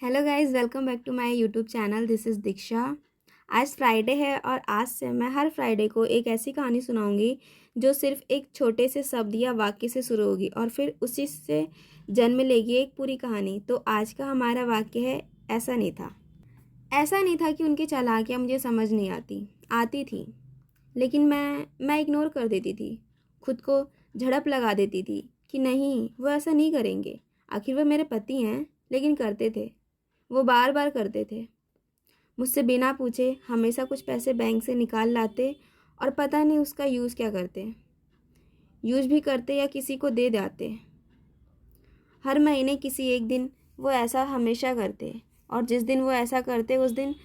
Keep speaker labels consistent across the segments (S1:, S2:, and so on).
S1: Hello guys, welcome back to my YouTube channel. This is Diksha. आज Friday है और आज से मैं हर फ्राइडे को एक ऐसी कहानी सुनाऊंगी जो सिर्फ एक छोटे से शब्द या वाक्य से शुरू होगी और फिर उसी से जन्म लेगी एक पूरी कहानी। तो आज का हमारा वाक्य है, ऐसा नहीं था। ऐसा नहीं था कि उनकी चालाकियाँ मुझे समझ नहीं आती थी, लेकिन मैं इग्नोर कर देती थी। खुद को झड़प लगा देती थी कि नहीं, वो ऐसा नहीं करेंगे। आखिर वो मेरे पति हैं। लेकिन करते थे, वो बार बार करते थे। मुझसे बिना पूछे हमेशा कुछ पैसे बैंक से निकाल लाते और पता नहीं उसका यूज़ क्या करते। यूज़ भी करते या किसी को दे जाते। हर महीने किसी एक दिन वो ऐसा हमेशा करते, और जिस दिन वो ऐसा करते उस दिन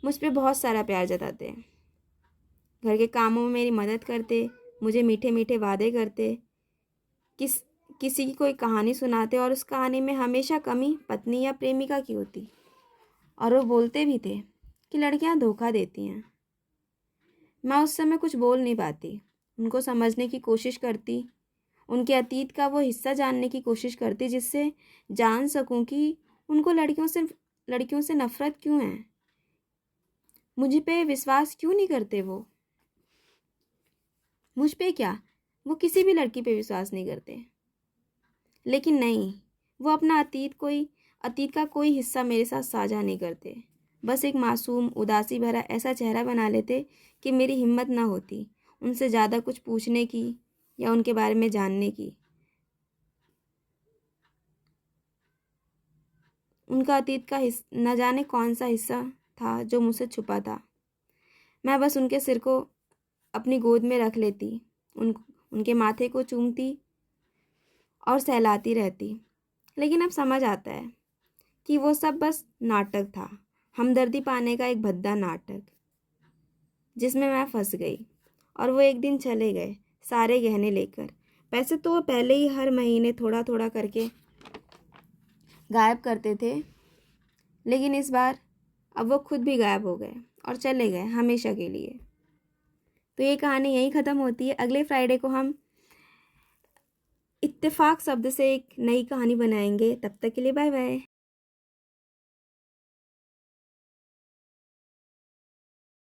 S1: मुझ पे बहुत सारा प्यार जताते। घर के कामों में मेरी मदद करते, मुझे मीठे मीठे वादे करते, किस किसी की कोई कहानी सुनाते और उस कहानी में हमेशा कमी पत्नी या प्रेमिका की होती। और वो बोलते भी थे कि लड़कियां धोखा देती हैं। मैं उस समय कुछ बोल नहीं पाती। उनको समझने की कोशिश करती, उनके अतीत का वो हिस्सा जानने की कोशिश करती जिससे जान सकूं कि उनको लड़कियों से नफरत क्यों है। मुझ पे विश्वास क्यों नहीं करते वो। मुझ पे क्या, वो किसी भी लड़की पे विश्वास नहीं करते। लेकिन नहीं, वो अपना अतीत का कोई हिस्सा मेरे साथ साझा नहीं करते। बस एक मासूम उदासी भरा ऐसा चेहरा बना लेते कि मेरी हिम्मत ना होती उनसे ज़्यादा कुछ पूछने की या उनके बारे में जानने की। उनका अतीत का न जाने कौन सा हिस्सा था जो मुझसे छुपा था। मैं बस उनके सिर को अपनी गोद में रख लेती, उनके माथे को चूमती और सहलाती रहती। लेकिन अब समझ आता है कि वो सब बस नाटक था, हमदर्दी पाने का एक भद्दा नाटक जिसमें मैं फंस गई। और वो एक दिन चले गए, सारे गहने लेकर। पैसे तो वो पहले ही हर महीने थोड़ा थोड़ा करके गायब करते थे, लेकिन इस बार अब वो खुद भी गायब हो गए और चले गए हमेशा के लिए। तो ये कहानी यहीं ख़त्म होती है। अगले फ्राइडे को हम इत्तेफाक शब्द से एक नई कहानी बनाएंगे। तब तक के लिए बाय बाय।